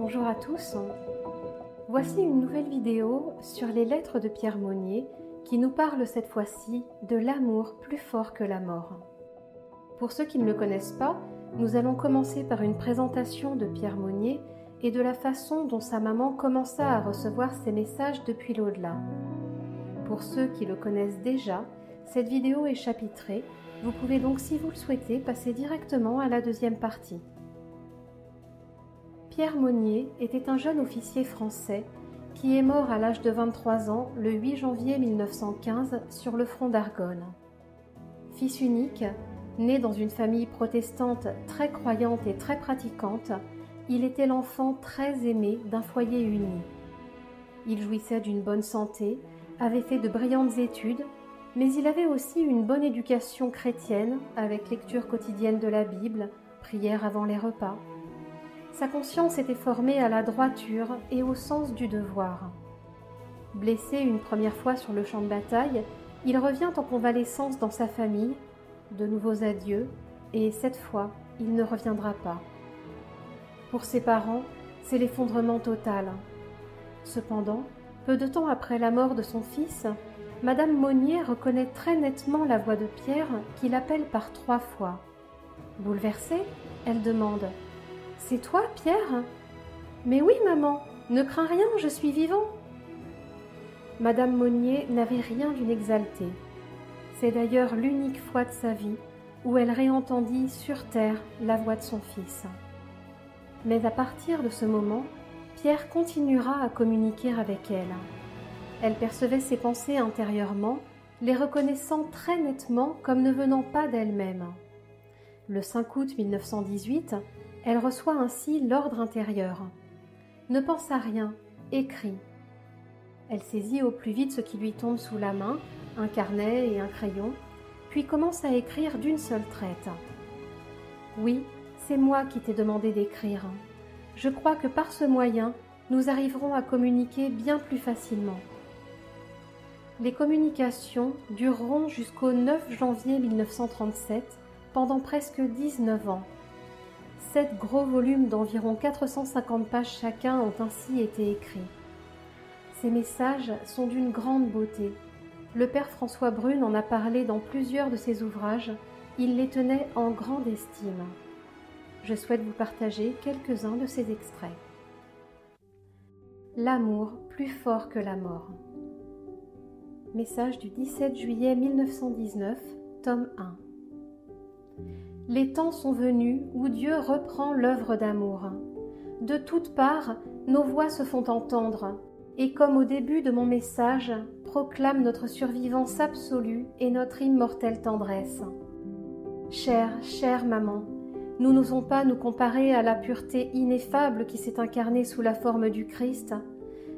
Bonjour à tous. Voici une nouvelle vidéo sur les lettres de Pierre Monnier qui nous parle cette fois-ci de l'amour plus fort que la mort. Pour ceux qui ne le connaissent pas, nous allons commencer par une présentation de Pierre Monnier et de la façon dont sa maman commença à recevoir ses messages depuis l'au-delà. Pour ceux qui le connaissent déjà, cette vidéo est chapitrée. Vous pouvez donc, si vous le souhaitez, passer directement à la deuxième partie. Pierre Monnier était un jeune officier français qui est mort à l'âge de 23 ans le 8 janvier 1915 sur le front d'Argonne. Fils unique, né dans une famille protestante très croyante et très pratiquante, il était l'enfant très aimé d'un foyer uni. Il jouissait d'une bonne santé, avait fait de brillantes études, mais il avait aussi une bonne éducation chrétienne avec lecture quotidienne de la Bible, prière avant les repas. Sa conscience était formée à la droiture et au sens du devoir. Blessé une première fois sur le champ de bataille, il revient en convalescence dans sa famille, de nouveaux adieux, et cette fois, il ne reviendra pas. Pour ses parents, c'est l'effondrement total. Cependant, peu de temps après la mort de son fils, Madame Monnier reconnaît très nettement la voix de Pierre qui l'appelle par 3 fois. Bouleversée, elle demande « C'est toi, Pierre ?»« Mais oui, maman, ne crains rien, je suis vivant. » Madame Monnier n'avait rien d'une exaltée. C'est d'ailleurs l'unique fois de sa vie où elle réentendit sur terre la voix de son fils. Mais à partir de ce moment, Pierre continuera à communiquer avec elle. Elle percevait ses pensées intérieurement, les reconnaissant très nettement comme ne venant pas d'elle-même. Le 5 août 1918, elle reçoit ainsi l'ordre intérieur. Ne pense à rien, écris. Elle saisit au plus vite ce qui lui tombe sous la main, un carnet et un crayon, puis commence à écrire d'une seule traite. Oui, c'est moi qui t'ai demandé d'écrire. Je crois que par ce moyen, nous arriverons à communiquer bien plus facilement. Les communications dureront jusqu'au 9 janvier 1937, pendant presque 19 ans. 7 gros volumes d'environ 450 pages chacun ont ainsi été écrits. Ces messages sont d'une grande beauté. Le père François Brune en a parlé dans plusieurs de ses ouvrages. Il les tenait en grande estime. Je souhaite vous partager quelques-uns de ces extraits. L'amour plus fort que la mort. Message du 17 juillet 1919, tome 1. Les temps sont venus où Dieu reprend l'œuvre d'amour. De toutes parts, nos voix se font entendre, et comme au début de mon message, proclament notre survivance absolue et notre immortelle tendresse. Chère maman, nous n'osons pas nous comparer à la pureté ineffable qui s'est incarnée sous la forme du Christ,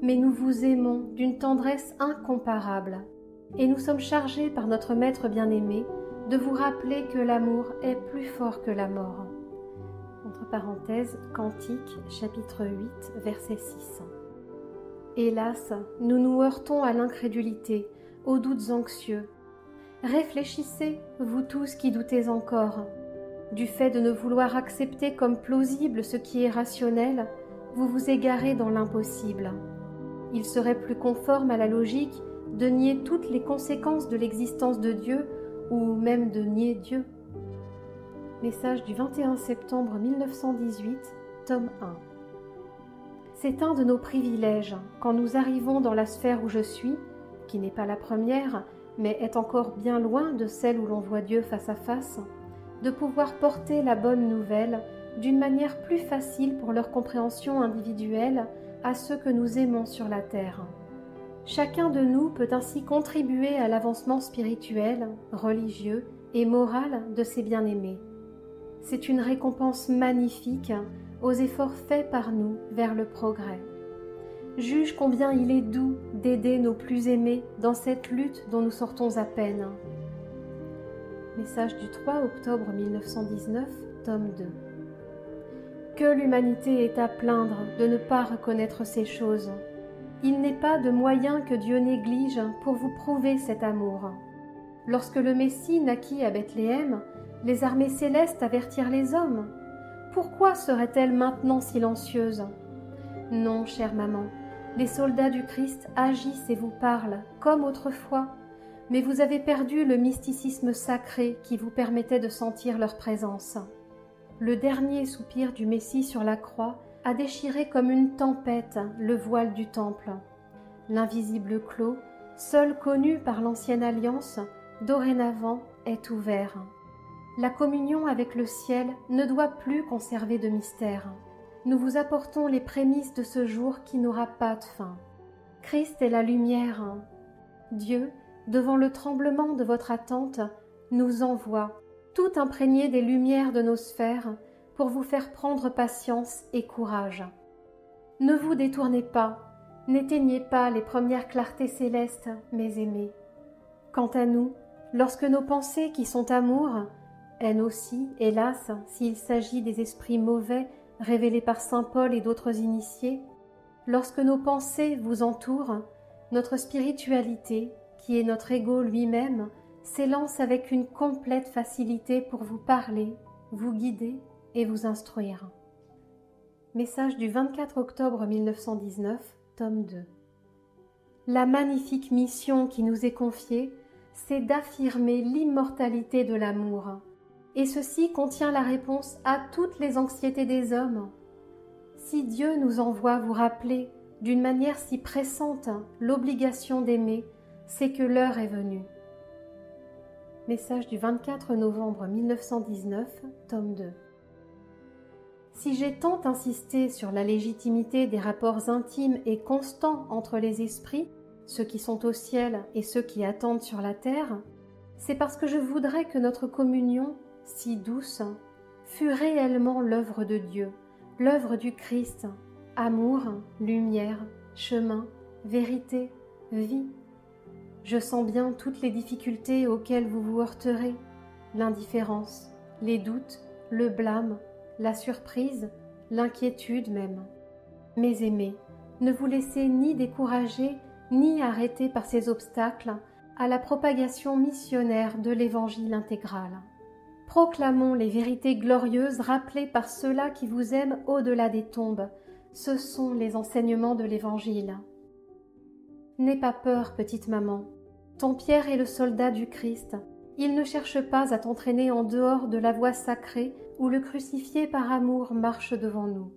mais nous vous aimons d'une tendresse incomparable, et nous sommes chargés par notre Maître bien-aimé de vous rappeler que l'amour est plus fort que la mort. Entre parenthèses, Cantique, chapitre 8, verset 6. Hélas, nous nous heurtons à l'incrédulité, aux doutes anxieux. Réfléchissez, vous tous qui doutez encore. Du fait de ne vouloir accepter comme plausible ce qui est rationnel, vous vous égarez dans l'impossible. Il serait plus conforme à la logique de nier toutes les conséquences de l'existence de Dieu ou même de nier Dieu. Message du 21 septembre 1918, tome 1. C'est un de nos privilèges, quand nous arrivons dans la sphère où je suis, qui n'est pas la première, mais est encore bien loin de celle où l'on voit Dieu face à face, de pouvoir porter la bonne nouvelle d'une manière plus facile pour leur compréhension individuelle à ceux que nous aimons sur la terre. Chacun de nous peut ainsi contribuer à l'avancement spirituel, religieux et moral de ses bien-aimés. C'est une récompense magnifique aux efforts faits par nous vers le progrès. Juge combien il est doux d'aider nos plus aimés dans cette lutte dont nous sortons à peine. Message du 3 octobre 1919, tome 2. Que l'humanité est à plaindre de ne pas reconnaître ces choses. Il n'est pas de moyen que Dieu néglige pour vous prouver cet amour. Lorsque le Messie naquit à Bethléem, les armées célestes avertirent les hommes. Pourquoi seraient-elles maintenant silencieuses? Non, chère maman, les soldats du Christ agissent et vous parlent, comme autrefois, mais vous avez perdu le mysticisme sacré qui vous permettait de sentir leur présence. Le dernier soupir du Messie sur la croix a déchiré comme une tempête le voile du temple. L'invisible clos, seul connu par l'ancienne alliance, dorénavant est ouvert. La communion avec le ciel ne doit plus conserver de mystère. Nous vous apportons les prémices de ce jour qui n'aura pas de fin. Christ est la lumière. Dieu, devant le tremblement de votre attente, nous envoie, tout imprégné des lumières de nos sphères, pour vous faire prendre patience et courage. Ne vous détournez pas, n'éteignez pas les premières clartés célestes, mes aimés. Quant à nous, lorsque nos pensées qui sont amour, haine aussi, hélas, s'il s'agit des esprits mauvais révélés par saint Paul et d'autres initiés, lorsque nos pensées vous entourent, notre spiritualité, qui est notre ego lui-même, s'élance avec une complète facilité pour vous parler, vous guider et vous instruire. Message du 24 octobre 1919, tome 2. La magnifique mission qui nous est confiée, c'est d'affirmer l'immortalité de l'amour. Et ceci contient la réponse à toutes les anxiétés des hommes. Si Dieu nous envoie vous rappeler d'une manière si pressante l'obligation d'aimer, c'est que l'heure est venue. Message du 24 novembre 1919, tome 2. Si j'ai tant insisté sur la légitimité des rapports intimes et constants entre les esprits, ceux qui sont au ciel et ceux qui attendent sur la terre, c'est parce que je voudrais que notre communion, si douce, fût réellement l'œuvre de Dieu, l'œuvre du Christ, amour, lumière, chemin, vérité, vie. Je sens bien toutes les difficultés auxquelles vous vous heurterez, l'indifférence, les doutes, le blâme, la surprise, l'inquiétude même. Mes aimés, ne vous laissez ni décourager, ni arrêter par ces obstacles à la propagation missionnaire de l'Évangile intégral. Proclamons les vérités glorieuses rappelées par ceux-là qui vous aiment au-delà des tombes. Ce sont les enseignements de l'Évangile. N'aie pas peur, petite maman. Ton Pierre est le soldat du Christ. Il ne cherche pas à t'entraîner en dehors de la voie sacrée où le crucifié par amour marche devant nous.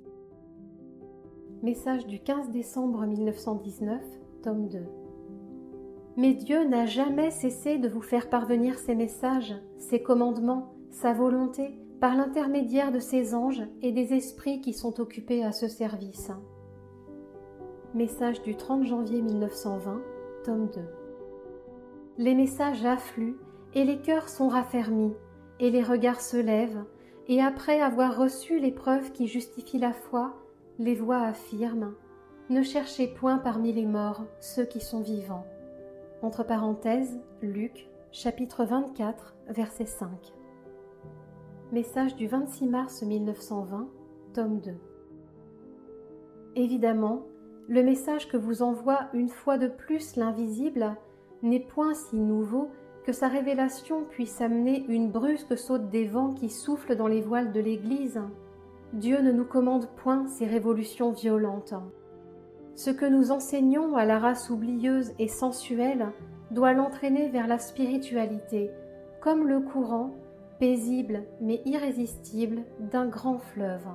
Message du 15 décembre 1919, tome 2. Mais Dieu n'a jamais cessé de vous faire parvenir ses messages, ses commandements, sa volonté, par l'intermédiaire de ses anges et des esprits qui sont occupés à ce service. Message du 30 janvier 1920, tome 2. Les messages affluent et les cœurs sont raffermis, et les regards se lèvent, et après avoir reçu les preuves qui justifient la foi, les voix affirment « Ne cherchez point parmi les morts ceux qui sont vivants ». Entre parenthèses, Luc, chapitre 24, verset 5. Message du 26 mars 1920, tome 2. Évidemment, le message que vous envoie une fois de plus l'invisible n'est point si nouveau que sa révélation puisse amener une brusque saute des vents qui soufflent dans les voiles de l'Église. Dieu ne nous commande point ces révolutions violentes. Ce que nous enseignons à la race oublieuse et sensuelle doit l'entraîner vers la spiritualité, comme le courant, paisible mais irrésistible, d'un grand fleuve.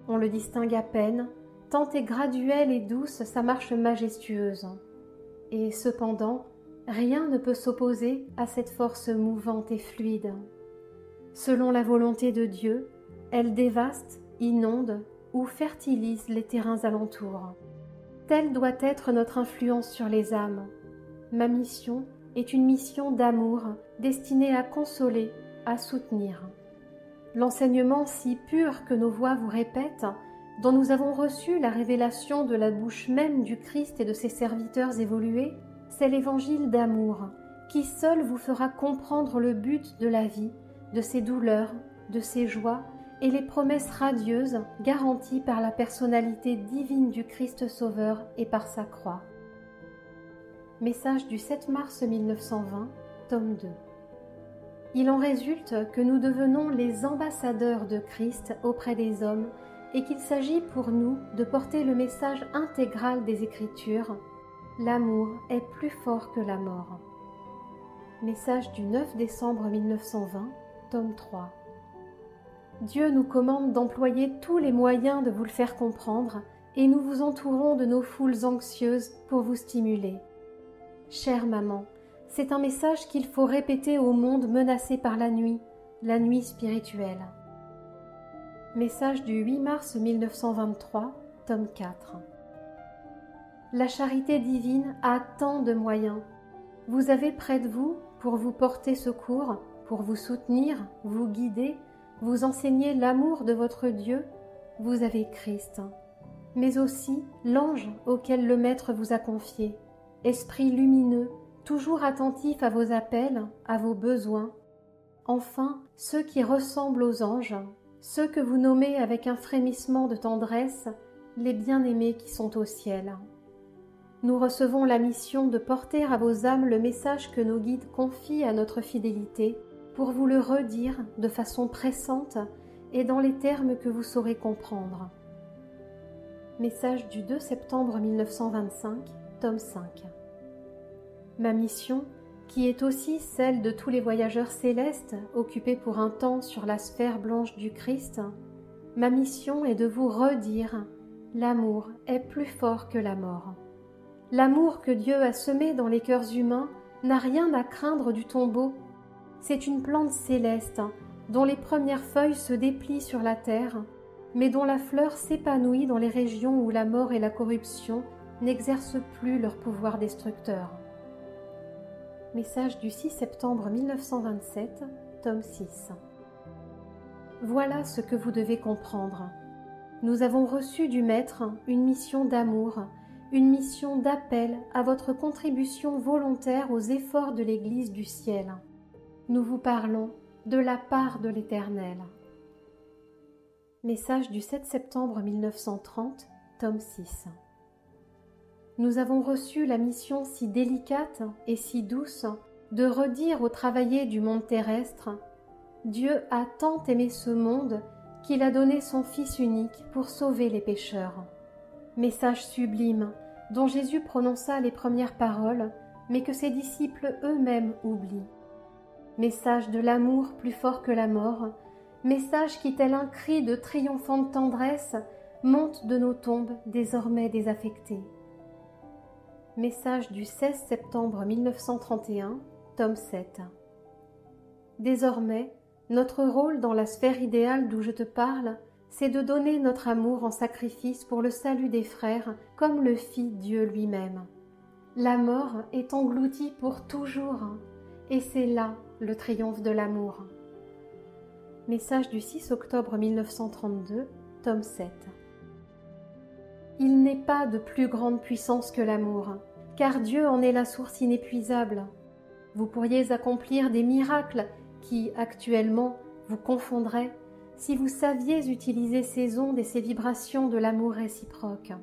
On le distingue à peine, tant est graduelle et douce sa marche majestueuse. Et cependant, rien ne peut s'opposer à cette force mouvante et fluide. Selon la volonté de Dieu, elle dévaste, inonde ou fertilise les terrains alentours. Telle doit être notre influence sur les âmes. Ma mission est une mission d'amour destinée à consoler, à soutenir. L'enseignement si pur que nos voix vous répètent, dont nous avons reçu la révélation de la bouche même du Christ et de ses serviteurs évolués, c'est l'évangile d'amour, qui seul vous fera comprendre le but de la vie, de ses douleurs, de ses joies et les promesses radieuses garanties par la personnalité divine du Christ Sauveur et par sa croix. Message du 7 mars 1920, tome 2. Il en résulte que nous devenons les ambassadeurs de Christ auprès des hommes et qu'il s'agit pour nous de porter le message intégral des Écritures. L'amour est plus fort que la mort. Message du 9 décembre 1920, tome 3. Dieu nous commande d'employer tous les moyens de vous le faire comprendre et nous vous entourons de nos foules anxieuses pour vous stimuler. Chère maman, c'est un message qu'il faut répéter au monde menacé par la nuit spirituelle. Message du 8 mars 1923, tome 4. La charité divine a tant de moyens. Vous avez près de vous, pour vous porter secours, pour vous soutenir, vous guider, vous enseigner l'amour de votre Dieu, vous avez Christ, mais aussi l'ange auquel le Maître vous a confié, esprit lumineux, toujours attentif à vos appels, à vos besoins. Enfin, ceux qui ressemblent aux anges, ceux que vous nommez avec un frémissement de tendresse, les bien-aimés qui sont au ciel. Nous recevons la mission de porter à vos âmes le message que nos guides confient à notre fidélité, pour vous le redire de façon pressante et dans les termes que vous saurez comprendre. Message du 2 septembre 1925, tome 5. Ma mission, qui est aussi celle de tous les voyageurs célestes occupés pour un temps sur la sphère blanche du Christ, ma mission est de vous redire « L'amour est plus fort que la mort ». L'amour que Dieu a semé dans les cœurs humains n'a rien à craindre du tombeau. C'est une plante céleste dont les premières feuilles se déplient sur la terre, mais dont la fleur s'épanouit dans les régions où la mort et la corruption n'exercent plus leur pouvoir destructeur. Message du 6 septembre 1927, tome 6. Voilà ce que vous devez comprendre. Nous avons reçu du Maître une mission d'amour, une mission d'appel à votre contribution volontaire aux efforts de l'Église du ciel. Nous vous parlons de la part de l'Éternel. Message du 7 septembre 1930, tome 6. Nous avons reçu la mission si délicate et si douce de redire aux travaillés du monde terrestre « Dieu a tant aimé ce monde qu'il a donné son Fils unique pour sauver les pécheurs ». Message sublime dont Jésus prononça les premières paroles, mais que ses disciples eux-mêmes oublient. Message de l'amour plus fort que la mort, message qui, tel un cri de triomphante tendresse, monte de nos tombes désormais désaffectées. Message du 16 septembre 1931, tome 7. Désormais, notre rôle dans la sphère idéale d'où je te parle, c'est de donner notre amour en sacrifice pour le salut des frères, comme le fit Dieu lui-même. La mort est engloutie pour toujours, et c'est là le triomphe de l'amour. Message du 6 octobre 1932, tome 7. Il n'est pas de plus grande puissance que l'amour, car Dieu en est la source inépuisable. Vous pourriez accomplir des miracles qui, actuellement, vous confondraient si vous saviez utiliser ces ondes et ces vibrations de l'amour réciproque.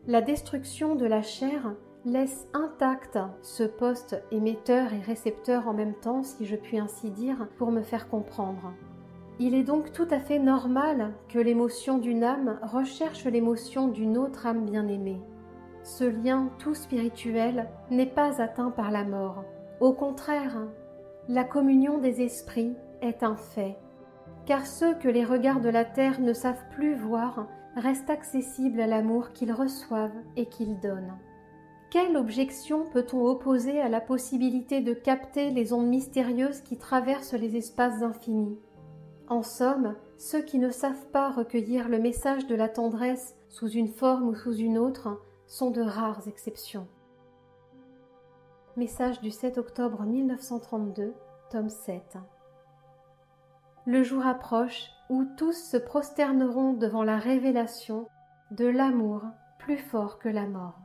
La destruction de la chair laisse intact ce poste émetteur et récepteur en même temps, si je puis ainsi dire, pour me faire comprendre. Il est donc tout à fait normal que l'émotion d'une âme recherche l'émotion d'une autre âme bien-aimée. Ce lien tout spirituel n'est pas atteint par la mort. Au contraire, la communion des esprits est un fait, car ceux que les regards de la terre ne savent plus voir restent accessibles à l'amour qu'ils reçoivent et qu'ils donnent. Quelle objection peut-on opposer à la possibilité de capter les ondes mystérieuses qui traversent les espaces infinis ? En somme, ceux qui ne savent pas recueillir le message de la tendresse sous une forme ou sous une autre sont de rares exceptions. Message du 7 octobre 1932, tome 7. Le jour approche où tous se prosterneront devant la révélation de l'amour plus fort que la mort.